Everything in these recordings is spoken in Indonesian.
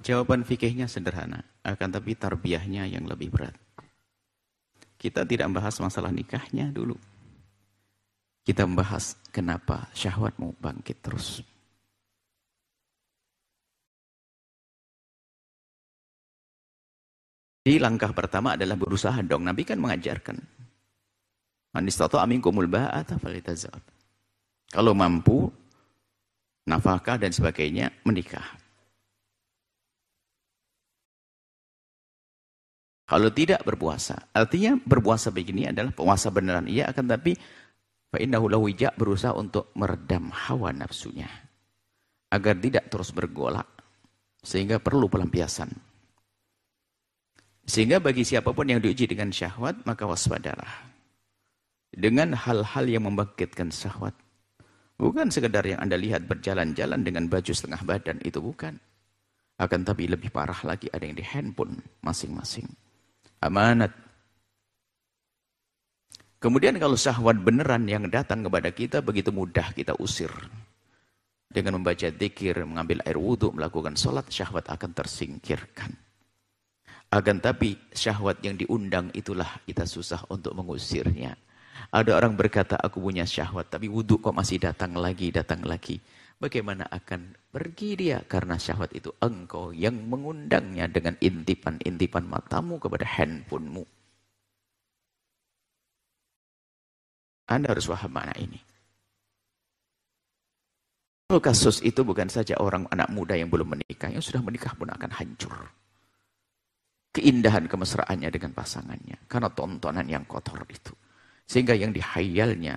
Jawaban fikihnya sederhana, akan tapi tarbiyahnya yang lebih berat. Kita tidak membahas masalah nikahnya dulu. Kita membahas kenapa syahwatmu bangkit terus. Di langkah pertama adalah berusaha dong. Nabi kan mengajarkan. Man istata'a minkumul ba'ata falyatazawwaj. Kalau mampu, nafkah dan sebagainya, menikah. Kalau tidak, berpuasa. Artinya berpuasa begini adalah puasa beneran. Iya, akan tapi fa'innahu lahu wija, berusaha untuk meredam hawa nafsunya. Agar tidak terus bergolak. Sehingga perlu pelampiasan. Sehingga bagi siapapun yang diuji dengan syahwat, maka waspadalah. Dengan hal-hal yang membangkitkan syahwat. Bukan sekedar yang Anda lihat berjalan-jalan dengan baju setengah badan, itu bukan. Akan tapi lebih parah lagi ada yang di handphone masing-masing. Amanat. Kemudian kalau syahwat beneran yang datang kepada kita, begitu mudah kita usir. Dengan membaca dzikir, mengambil air wudhu, melakukan sholat, syahwat akan tersingkirkan. Akan tapi syahwat yang diundang itulah kita susah untuk mengusirnya. Ada orang berkata, aku punya syahwat, tapi wudhu kok masih datang lagi, datang lagi. Bagaimana akan pergi dia? Karena syahwat itu engkau yang mengundangnya dengan intipan-intipan matamu kepada handphonemu. Anda harus paham makna ini. Kalau kasus itu bukan saja orang anak muda yang belum menikah, yang sudah menikah pun akan hancur. Keindahan kemesraannya dengan pasangannya. Karena tontonan yang kotor itu. Sehingga yang dihayalnya,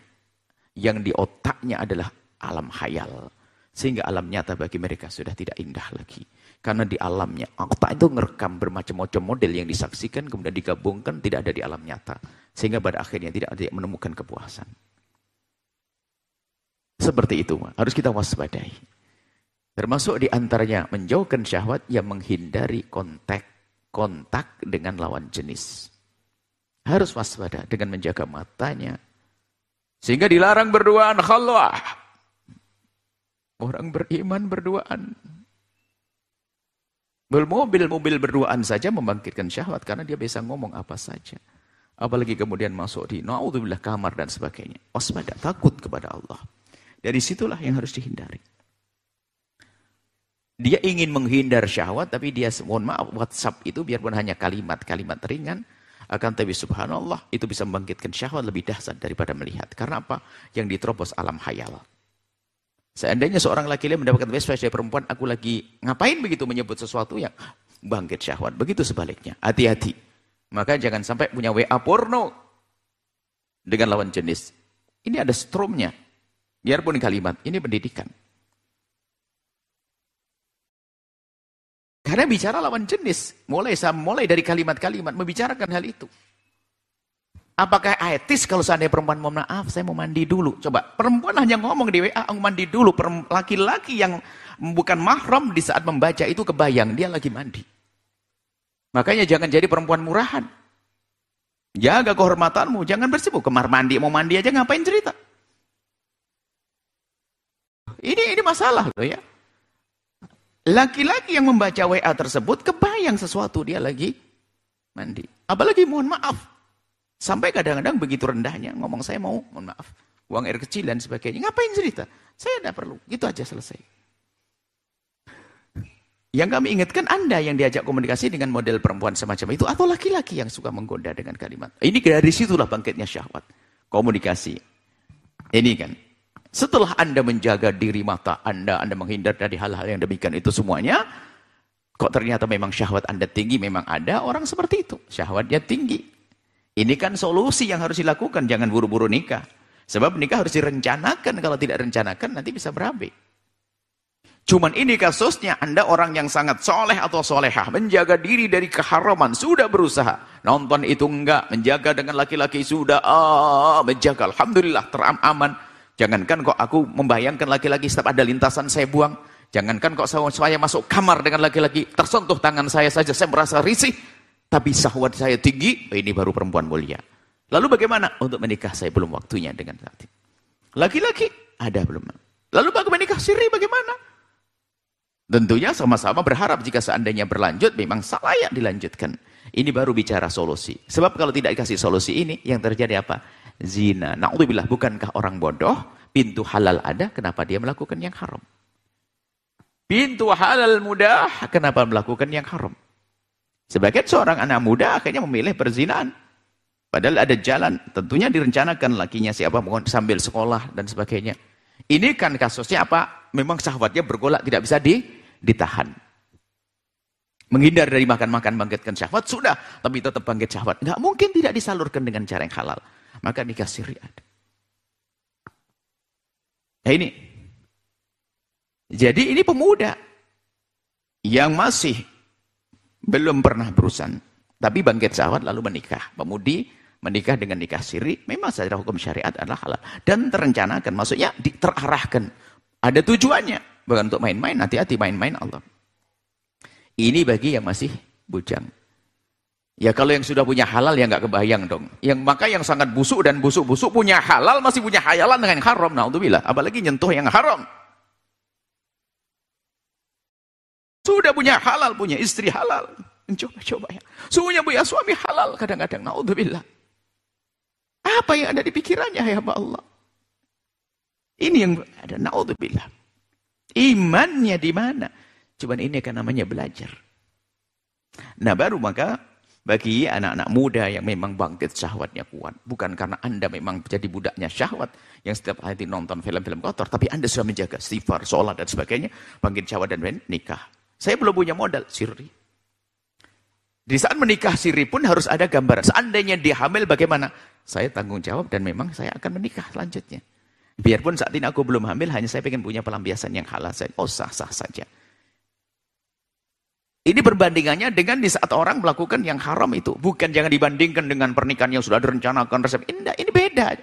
yang di otaknya adalah alam hayal. Sehingga alam nyata bagi mereka sudah tidak indah lagi. Karena di alamnya, otak itu ngerekam bermacam-macam model yang disaksikan, kemudian digabungkan, tidak ada di alam nyata. Sehingga pada akhirnya tidak ada yang menemukan kepuasan. Seperti itu, harus kita waspadai. Termasuk di antaranya menjauhkan syahwat yang menghindari kontak dengan lawan jenis. Harus waspada dengan menjaga matanya. Sehingga dilarang berduaan khalwah. Orang beriman berduaan. Mobil berduaan saja membangkitkan syahwat karena dia bisa ngomong apa saja. Apalagi kemudian masuk di naudzubillah kamar dan sebagainya. Waspada, takut kepada Allah. Dari situlah yang harus dihindari. Dia ingin menghindar syahwat, tapi dia, mohon maaf, WhatsApp itu biarpun hanya kalimat-kalimat ringan, akan tapi subhanallah, itu bisa membangkitkan syahwat lebih dahsyat daripada melihat. Karena apa? Yang diterobos alam khayal. Seandainya seorang laki-laki mendapatkan message dari perempuan, aku lagi ngapain begitu menyebut sesuatu yang bangkit syahwat. Begitu sebaliknya. Hati-hati. Maka jangan sampai punya WA porno dengan lawan jenis. Ini ada stromnya. Biarpun kalimat, ini pendidikan. Karena bicara lawan jenis, mulai dari kalimat-kalimat membicarakan hal itu. Apakah etis kalau seandainya perempuan mau maaf, saya mau mandi dulu. Coba, perempuan hanya ngomong di WA, aku mandi dulu. Laki-laki yang bukan mahram di saat membaca itu kebayang, dia lagi mandi. Makanya jangan jadi perempuan murahan. Jaga kehormatanmu, jangan bersibuk. Kamar mandi, mau mandi aja ngapain cerita. Ini masalah loh ya. Laki-laki yang membaca WA tersebut kebayang sesuatu dia lagi mandi. Apalagi mohon maaf. Sampai kadang-kadang begitu rendahnya ngomong saya mau mohon maaf. Buang air kecil dan sebagainya. Ngapain cerita? Saya tidak perlu. Gitu aja selesai. Yang kami ingatkan Anda yang diajak komunikasi dengan model perempuan semacam itu. Atau laki-laki yang suka menggoda dengan kalimat. Ini dari situlah bangkitnya syahwat. Komunikasi. Ini kan. Setelah Anda menjaga diri mata Anda menghindar dari hal-hal yang demikian itu semuanya, kok ternyata memang syahwat Anda tinggi, memang ada orang seperti itu. Syahwatnya tinggi. Ini kan solusi yang harus dilakukan, jangan buru-buru nikah. Sebab nikah harus direncanakan, kalau tidak rencanakan nanti bisa berabe. Cuman ini kasusnya, Anda orang yang sangat soleh atau solehah, menjaga diri dari keharaman, sudah berusaha. Nonton itu enggak, menjaga dengan laki-laki sudah, menjaga, alhamdulillah, aman. Jangankan kok aku membayangkan laki-laki setiap ada lintasan saya buang. Jangankan kok saya masuk kamar dengan laki-laki, tersentuh tangan saya saja, saya merasa risih. Tapi syahwat saya tinggi, ini baru perempuan mulia. Lalu bagaimana? Untuk menikah saya belum waktunya dengan saat itu. Laki-laki, ada belum. Lalu bagaimana menikah siri bagaimana? Tentunya sama-sama berharap jika seandainya berlanjut, memang layak dilanjutkan. Ini baru bicara solusi. Sebab kalau tidak dikasih solusi ini, yang terjadi apa? Zina. Na'udzubillah, bukankah orang bodoh? Pintu halal ada, kenapa dia melakukan yang haram? Pintu halal mudah, kenapa melakukan yang haram? Sebagian seorang anak muda akhirnya memilih perzinahan. Padahal ada jalan, tentunya direncanakan lakinya siapa, sambil sekolah dan sebagainya. Ini kan kasusnya apa? Memang syahwatnya bergolak, tidak bisa ditahan. Menghindar dari makan-makan bangkitkan syahwat, sudah. Tapi tetap bangkit syahwat. Nggak mungkin tidak disalurkan dengan cara yang halal. Maka nikah siri ada. Nah ini. Jadi ini pemuda. Yang masih belum pernah berusan. Tapi bangkit syahwat lalu menikah. Pemudi menikah dengan nikah siri. Memang secara hukum syariat adalah halal. Dan terencanakan. Maksudnya terarahkan. Ada tujuannya. Bukan untuk main-main, hati-hati main-main Allah. Ini bagi yang masih bujang. Ya kalau yang sudah punya halal ya nggak kebayang dong. Maka yang sangat busuk dan busuk-busuk punya halal masih punya hayalan dengan haram. Na'udzubillah. Apalagi nyentuh yang haram. Sudah punya halal, punya istri halal. Coba-coba ya. Suhunya punya suami halal kadang-kadang. Na'udzubillah. Apa yang ada di pikirannya ya Allah? Ini yang ada. Na'udzubillah. Imannya di mana? Cuman ini kan namanya belajar. Nah baru maka bagi anak-anak muda yang memang bangkit syahwatnya kuat. Bukan karena Anda memang jadi budaknya syahwat. Yang setiap hari nonton film-film kotor. Tapi Anda sudah menjaga istighfar, sholat dan sebagainya. Bangkit syahwat dan nikah. Saya belum punya modal, siri. Di saat menikah siri pun harus ada gambaran. Seandainya dia hamil bagaimana? Saya tanggung jawab dan memang saya akan menikah selanjutnya. Biarpun saat ini aku belum hamil, hanya saya ingin punya pelampiasan yang halal saja. Oh sah-sah saja. Ini perbandingannya dengan di saat orang melakukan yang haram itu. Bukan jangan dibandingkan dengan pernikahan yang sudah direncanakan. Ini beda.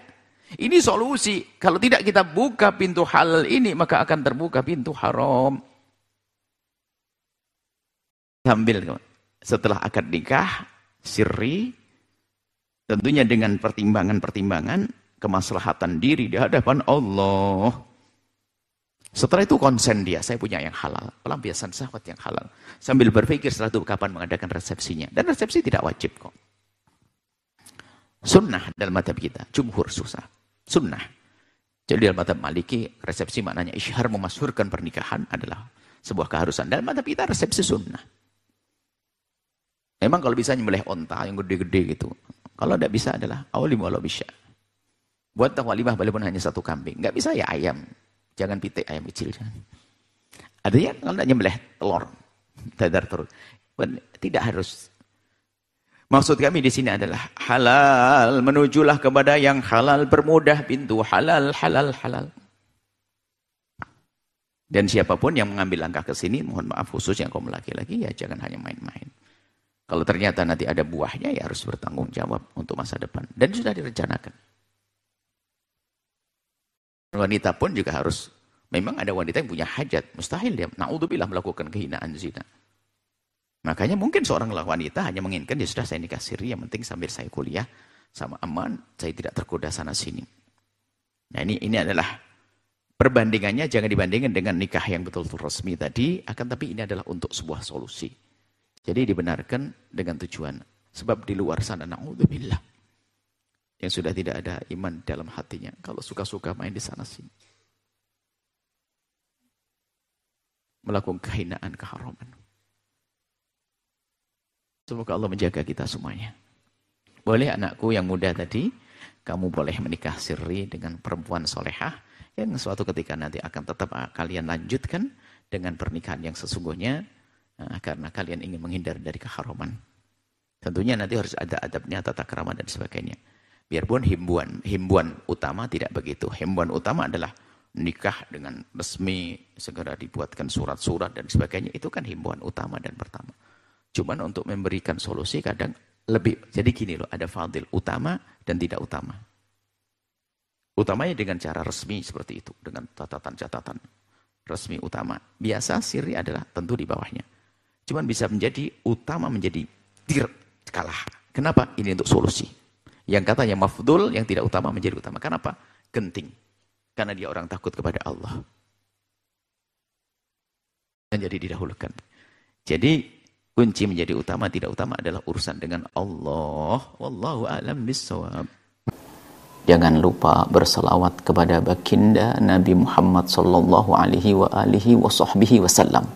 Ini solusi. Kalau tidak kita buka pintu halal ini, maka akan terbuka pintu haram. Sambil setelah akad nikah, sirri, tentunya dengan pertimbangan-pertimbangan, kemaslahatan diri di hadapan Allah. Setelah itu konsen dia, saya punya yang halal, pelampiasan syahwat yang halal. Sambil berpikir setelah itu kapan mengadakan resepsinya. Dan resepsi tidak wajib kok. Sunnah dalam madhab kita, jumhur susah. Sunnah. Jadi dalam madhab Maliki, resepsi maknanya isyhar memasyhurkan pernikahan adalah sebuah keharusan. Dalam madhab kita resepsi sunnah. Memang kalau bisa nyembelih onta yang gede-gede gitu. Kalau tidak bisa adalah awalim walau bisa. Buat walimah walaupun hanya satu kambing. Nggak bisa ya ayam. Jangan pitik ayam kecil. Ada yang kalau tidak nyembelih telur. Dadar terus. Tidak harus. Maksud kami di sini adalah halal. Menujulah kepada yang halal. Bermudah pintu halal, halal, halal. Dan siapapun yang mengambil langkah ke sini, mohon maaf khususnya kaum laki-laki, ya jangan hanya main-main. Kalau ternyata nanti ada buahnya, ya harus bertanggung jawab untuk masa depan. Dan sudah direncanakan. Wanita pun juga harus, memang ada wanita yang punya hajat. Mustahil dia, na'udzubillah melakukan kehinaan zina. Makanya mungkin seorang wanita hanya menginginkan, ya sudah saya nikah siri, yang penting sambil saya kuliah, sama aman, saya tidak tergoda sana sini. Nah ini adalah perbandingannya, jangan dibandingkan dengan nikah yang betul-betul resmi tadi, akan tapi ini adalah untuk sebuah solusi. Jadi dibenarkan dengan tujuan. Sebab di luar sana, na'udzubillah. Yang sudah tidak ada iman dalam hatinya. Kalau suka-suka main di sana sini. Melakukan kehinaan, keharaman. Semoga Allah menjaga kita semuanya. Boleh anakku yang muda tadi, kamu boleh menikah siri dengan perempuan solehah, yang suatu ketika nanti akan tetap kalian lanjutkan dengan pernikahan yang sesungguhnya, karena kalian ingin menghindar dari keharaman. Tentunya nanti harus ada adabnya, tata krama dan sebagainya. Biarpun himbuan utama tidak begitu. Himbuan utama adalah nikah dengan resmi, segera dibuatkan surat-surat dan sebagainya. Itu kan himbuan utama dan pertama. Cuman untuk memberikan solusi kadang lebih. Jadi gini loh, ada fadil utama dan tidak utama. Utamanya dengan cara resmi seperti itu. Dengan catatan-catatan resmi utama. Biasa siri adalah tentu di bawahnya. Cuman bisa menjadi utama, menjadi kalah. Kenapa? Ini untuk solusi. Yang katanya mafdul, yang tidak utama menjadi utama. Kenapa? Genting. Karena dia orang takut kepada Allah. jadi didahulukan. Jadi kunci menjadi utama tidak utama adalah urusan dengan Allah. Wallahu a'lam bissawab. Jangan lupa berselawat kepada baginda Nabi Muhammad sallallahu alaihi wa alihi wa sahbihi wasallam.